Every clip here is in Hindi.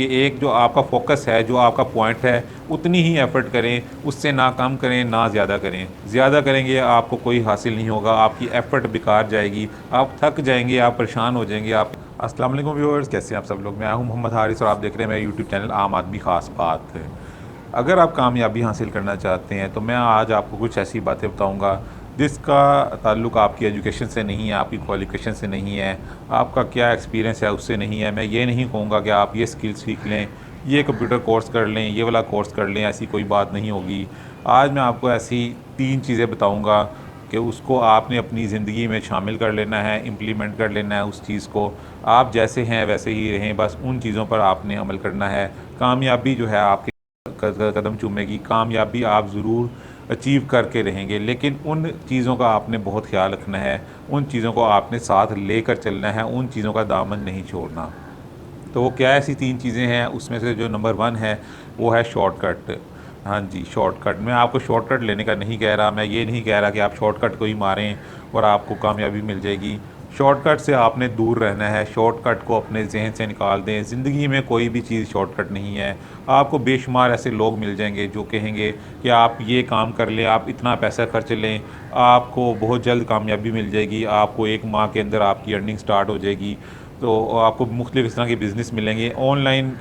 कि एक जो आपका फोकस है, जो आपका पॉइंट है, उतनी ही एफ़र्ट करें, उससे ना कम करें ना ज़्यादा करें। ज़्यादा करेंगे आपको कोई हासिल नहीं होगा, आपकी एफ़र्ट बेकार जाएगी, आप थक जाएंगे, आप परेशान हो जाएंगे। आप अस्सलाम वालेकुम व्यूअर्स, कैसे हैं आप सब लोग। मैं हूं मोहम्मद हारिस और आप देख रहे हैं मेरा यूट्यूब चैनल आम आदमी ख़ास बात है। अगर आप कामयाबी हासिल करना चाहते हैं तो मैं आज आपको कुछ ऐसी बातें बताऊंगा जिसका ताल्लुक़ आपकी एजुकेशन से नहीं है, आपकी क्वालिफ़िकेशन से नहीं है, आपका क्या एक्सपीरियंस है उससे नहीं है। मैं ये नहीं कहूँगा कि आप ये स्किल सीख लें, ये कंप्यूटर कोर्स कर लें, ये वाला कोर्स कर लें, ऐसी कोई बात नहीं होगी। आज मैं आपको ऐसी 3 चीज़ें बताऊँगा कि उसको आपने अपनी ज़िंदगी में शामिल कर लेना है, इम्प्लीमेंट कर लेना है उस चीज़ को। आप जैसे हैं वैसे ही रहें, बस उन चीज़ों पर आपने अमल करना है। कामयाबी जो है आपके कदम चूमेगी, कामयाबी आप ज़रूर अचीव करके रहेंगे, लेकिन उन चीज़ों का आपने बहुत ख्याल रखना है, उन चीज़ों को आपने साथ लेकर चलना है, उन चीज़ों का दामन नहीं छोड़ना। तो वो क्या ऐसी 3 चीज़ें हैं, उसमें से जो नंबर 1 है वो है शॉर्टकट। हाँ जी, शॉर्टकट। मैं आपको शॉर्टकट लेने का नहीं कह रहा, मैं ये नहीं कह रहा कि आप शॉर्टकट को ही मारें और आपको कामयाबी मिल जाएगी। शॉर्टकट से आपने दूर रहना है, शॉर्टकट को अपने ज़हन से निकाल दें। ज़िंदगी में कोई भी चीज़ शॉर्टकट नहीं है। आपको बेशुमार ऐसे लोग मिल जाएंगे जो कहेंगे कि आप ये काम कर लें, आप इतना पैसा खर्च लें, आपको बहुत जल्द कामयाबी मिल जाएगी, आपको 1 माह के अंदर आपकी अर्निंग स्टार्ट हो जाएगी। तो आपको मुख्तलिफ़ इस तरह के बिज़नेस मिलेंगे। ऑनलाइन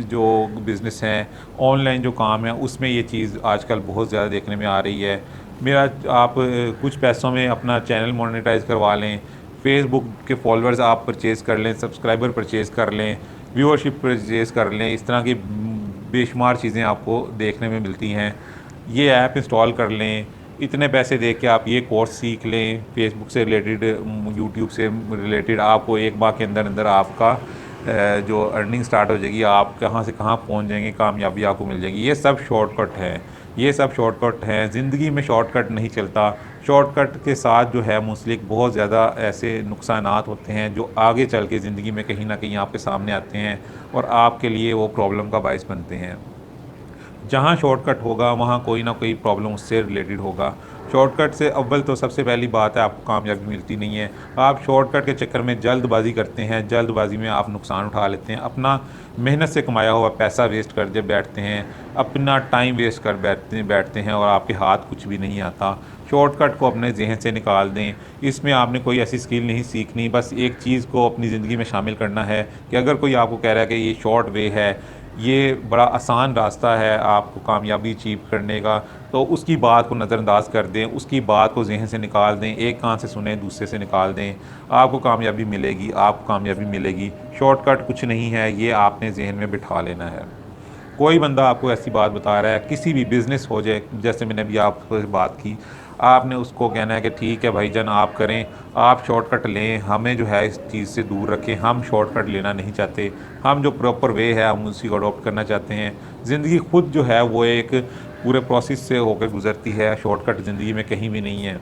जो बिज़नेस हैं, ऑनलाइन जो काम है, उसमें ये चीज़ आजकल बहुत ज़्यादा देखने में आ रही है। मेरा आप कुछ पैसों में अपना चैनल मोनेटाइज़ करवा लें, फ़ेसबुक के फॉलोअर्स आप परचेज़ कर लें, सब्सक्राइबर परचेज़ कर लें, व्यूअरशिप परचेज़ कर लें। इस तरह की बेशुमार चीज़ें आपको देखने में मिलती हैं। ये ऐप इंस्टॉल कर लें, इतने पैसे दे के आप ये कोर्स सीख लें, फेसबुक से रिलेटेड, यूट्यूब से रिलेटेड। आपको 1 माह के अंदर अंदर आपका जो अर्निंग स्टार्ट हो जाएगी, आप कहाँ से कहाँ पहुँच जाएंगे, कामयाबी आपको मिल जाएगी। ये सब शॉर्टकट हैं, ये सब शॉर्टकट हैं। ज़िंदगी में शॉर्टकट नहीं चलता। शॉर्टकट के साथ जो है मुंसलिक बहुत ज़्यादा ऐसे नुकसानात होते हैं जो आगे चल के ज़िंदगी में कहीं ना कहीं आपके सामने आते हैं और आपके लिए वो प्रॉब्लम का बायस बनते हैं। जहाँ शॉर्टकट होगा वहाँ कोई ना कोई प्रॉब्लम उससे रिलेटेड होगा। शॉर्टकट से अव्वल तो सबसे पहली बात है, आपको कामयाबी मिलती नहीं है। आप शॉर्टकट के चक्कर में जल्दबाजी करते हैं, जल्दबाजी में आप नुकसान उठा लेते हैं, अपना मेहनत से कमाया हुआ पैसा वेस्ट कर दे बैठते हैं, अपना टाइम वेस्ट कर बैठते हैं और आपके हाथ कुछ भी नहीं आता। शॉर्टकट को अपने जहन से निकाल दें। इसमें आपने कोई ऐसी स्किल नहीं सीखनी, बस एक चीज़ को अपनी ज़िंदगी में शामिल करना है कि अगर कोई आपको कह रहा है कि ये शॉर्ट वे है, ये बड़ा आसान रास्ता है आपको कामयाबी अचीव करने का, तो उसकी बात को नज़रअंदाज कर दें, उसकी बात को ज़हन से निकाल दें। एक कान से सुने, दूसरे से निकाल दें। आपको कामयाबी मिलेगी, आपको कामयाबी मिलेगी। शॉर्टकट कुछ नहीं है, ये आपने ज़हन में बिठा लेना है। कोई बंदा आपको ऐसी बात बता रहा है, किसी भी बिज़नेस हो जाए, जैसे मैंने अभी आपसे बात की, आपने उसको कहना है कि ठीक है भाईजान आप करें, आप शॉर्टकट लें, हमें जो है इस चीज़ से दूर रखें, हम शॉर्टकट लेना नहीं चाहते, हम जो प्रॉपर वे है हम उसी को अडॉप्ट करना चाहते हैं। ज़िंदगी खुद जो है वो एक पूरे प्रोसेस से होकर गुज़रती है, शॉर्टकट ज़िंदगी में कहीं भी नहीं है।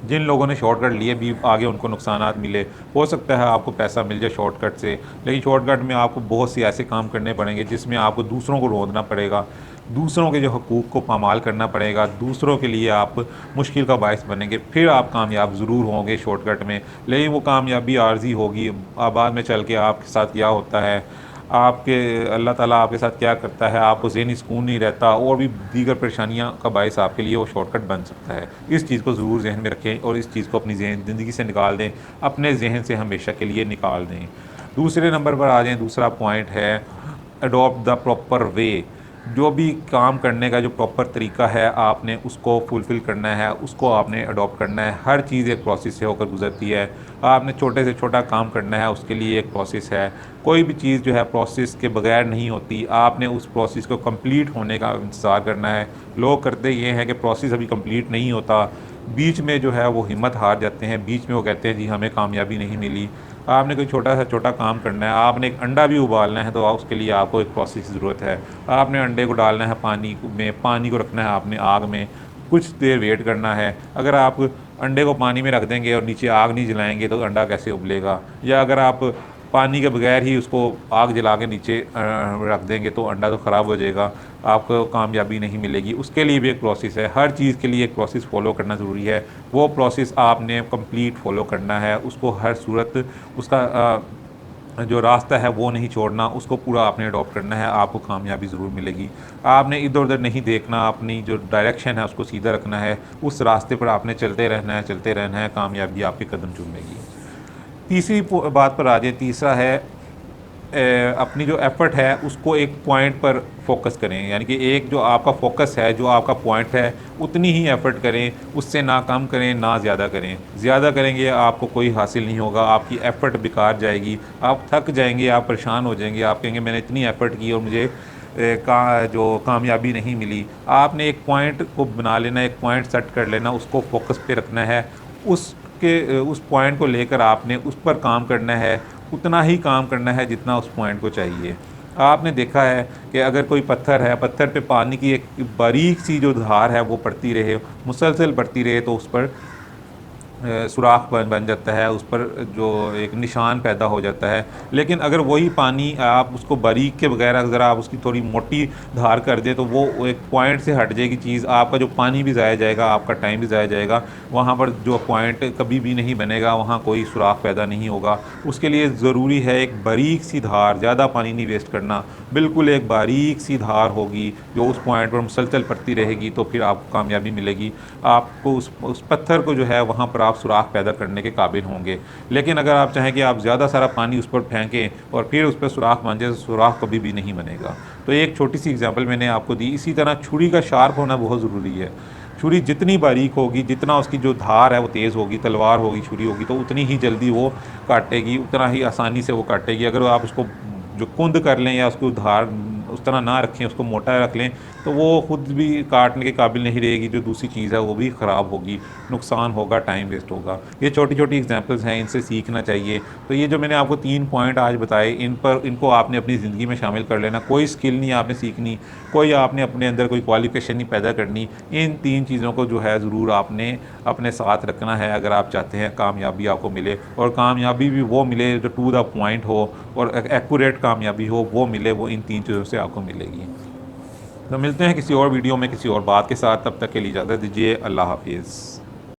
जिन लोगों ने शॉर्टकट लिए भी आगे उनको नुकसानात मिले। हो सकता है आपको पैसा मिल जाए शॉर्टकट से, लेकिन शॉर्टकट में आपको बहुत से ऐसे काम करने पड़ेंगे जिसमें आपको दूसरों को रोंदना पड़ेगा, दूसरों के जो हकूक़ को पामाल करना पड़ेगा, दूसरों के लिए आप मुश्किल का बायस बनेंगे। फिर आप कामयाब ज़रूर होंगे शॉर्टकट में, लेकिन वो कामयाबी आर्ज़ी होगी। बाद में चल के आपके साथ क्या होता है, आपके अल्लाह ताला आपके साथ क्या करता है, आपको ज़हनी सुकून नहीं रहता और भी दीगर परेशानियाँ का बायस आपके लिए वो शॉर्टकट बन सकता है। इस चीज़ को ज़रूर ज़हन में रखें और इस चीज़ को अपनी ज़िंदगी से निकाल दें, अपने ज़हन से हमेशा के लिए निकाल दें। दूसरे नंबर पर आ जाएँ, दूसरा पॉइंट है अडॉप्ट द प्रॉपर वे। जो भी काम करने का जो प्रॉपर तरीका है, आपने उसको फुलफ़िल करना है, उसको आपने अडॉप्ट करना है। हर चीज़ एक प्रोसेस से होकर गुज़रती है। आपने छोटे से छोटा काम करना है, उसके लिए एक प्रोसेस है। कोई भी चीज़ जो है प्रोसेस के बगैर नहीं होती। आपने उस प्रोसेस को कंप्लीट होने का इंतज़ार करना है। लोग करते ये हैं कि प्रोसेस अभी कंप्लीट नहीं होता, बीच में जो है वो हिम्मत हार जाते हैं, बीच में वो कहते हैं जी हमें कामयाबी नहीं मिली। आपने कोई छोटा से छोटा काम करना है, आपने एक अंडा भी उबालना है तो उसके लिए आपको एक प्रोसेस की ज़रूरत है। आपने अंडे को डालना है पानी में, पानी को रखना है आपने आग में, कुछ देर वेट करना है। अगर आप अंडे को पानी में रख देंगे और नीचे आग नहीं जलाएंगे तो अंडा कैसे उबलेगा? या अगर आप पानी के बगैर ही उसको आग जला के नीचे रख देंगे तो अंडा तो ख़राब हो जाएगा, आपको कामयाबी नहीं मिलेगी। उसके लिए भी एक प्रोसेस है, हर चीज़ के लिए एक प्रोसेस फ़ॉलो करना ज़रूरी है। वो प्रोसेस आपने कंप्लीट फ़ॉलो करना है, उसको हर सूरत उसका जो रास्ता है वो नहीं छोड़ना, उसको पूरा आपने अडॉप्ट करना है, आपको कामयाबी ज़रूर मिलेगी। आपने इधर उधर नहीं देखना, अपनी जो डायरेक्शन है उसको सीधा रखना है, उस रास्ते पर आपने चलते रहना है, कामयाबी आपके कदम चूमेगी। तीसरी बात पर आ जाए, तीसरा है अपनी जो एफ़र्ट है उसको एक पॉइंट पर फोकस करें, यानी कि एक जो आपका फोकस है, जो आपका पॉइंट है, उतनी ही एफ़र्ट करें, उससे ना कम करें ना ज़्यादा करें। ज़्यादा करेंगे आपको कोई हासिल नहीं होगा, आपकी एफ़र्ट बेकार जाएगी, आप थक जाएंगे, आप परेशान हो जाएंगे, आप कहेंगे मैंने इतनी एफ़र्ट की और मुझे जो कामयाबी नहीं मिली। आपने एक पॉइंट को बना लेना, एक पॉइंट सेट कर लेना, उसको फोकस पे रखना है, उस पॉइंट को लेकर आपने उस पर काम करना है, उतना ही काम करना है जितना उस पॉइंट को चाहिए। आपने देखा है कि अगर कोई पत्थर है, पत्थर पे पानी की एक बारीक सी जो धार है वो पड़ती रहे, मुसलसल पड़ती रहे, तो उस पर सुराख बन जाता है, उस पर जो एक निशान पैदा हो जाता है। लेकिन अगर वही पानी आप उसको बारीक के बगैर अगर आप उसकी थोड़ी मोटी धार कर दें, तो वो एक पॉइंट से हट जाएगी चीज़, आपका जो पानी भी ज़ाया जाएगा, आपका टाइम भी ज़ाया जाएगा, वहाँ पर जो पॉइंट कभी भी नहीं बनेगा, वहाँ कोई सुराख पैदा नहीं होगा। उसके लिए ज़रूरी है एक बारीक सी धार, ज़्यादा पानी नहीं वेस्ट करना, बिल्कुल एक बारीक सी धार होगी जो उस पॉइंट पर मुसलसल पड़ती रहेगी, तो फिर आपको कामयाबी मिलेगी। आपको उस पत्थर को जो है वहाँ पर आप सुराख पैदा करने के काबिल होंगे। लेकिन अगर आप चाहें कि आप ज़्यादा सारा पानी उस पर फेंकें और फिर उस पर सुराख बन जाए, तो सुराख कभी भी नहीं बनेगा। तो एक छोटी सी एग्जांपल मैंने आपको दी। इसी तरह छुरी का शार्प होना बहुत ज़रूरी है। छुरी जितनी बारीक होगी, जितना उसकी जो धार है वो तेज़ होगी, तलवार होगी, छुरी होगी, तो उतनी ही जल्दी वो काटेगी, उतना ही आसानी से वो काटेगी। अगर आप उसको जो कुंद कर लें या उसको धार उस तरह ना रखें, उसको मोटा रख लें, तो वो ख़ुद भी काटने के काबिल नहीं रहेगी, जो दूसरी चीज़ है वो भी ख़राब होगी, नुकसान होगा, टाइम वेस्ट होगा। ये छोटी छोटी एग्जांपल्स हैं, इनसे सीखना चाहिए। तो ये जो मैंने आपको 3 पॉइंट आज बताए, इनको आपने अपनी ज़िंदगी में शामिल कर लेना। कोई स्किल नहीं आपने सीखनी, कोई आपने अपने अंदर कोई क्वालिफ़िकेशन नहीं पैदा करनी, इन 3 चीज़ों को जो है ज़रूर आपने अपने साथ रखना है, अगर आप चाहते हैं कामयाबी आपको मिले, और कामयाबी भी वो मिले जो टू द पॉइंट हो और एक्यूरेट कामयाबी हो, वो मिले, वो इन 3 चीज़ों से आपको मिलेगी। तो मिलते हैं किसी और वीडियो में किसी और बात के साथ, तब तक के लिए इजाज़त दीजिए। अल्लाह हाफ़िज़।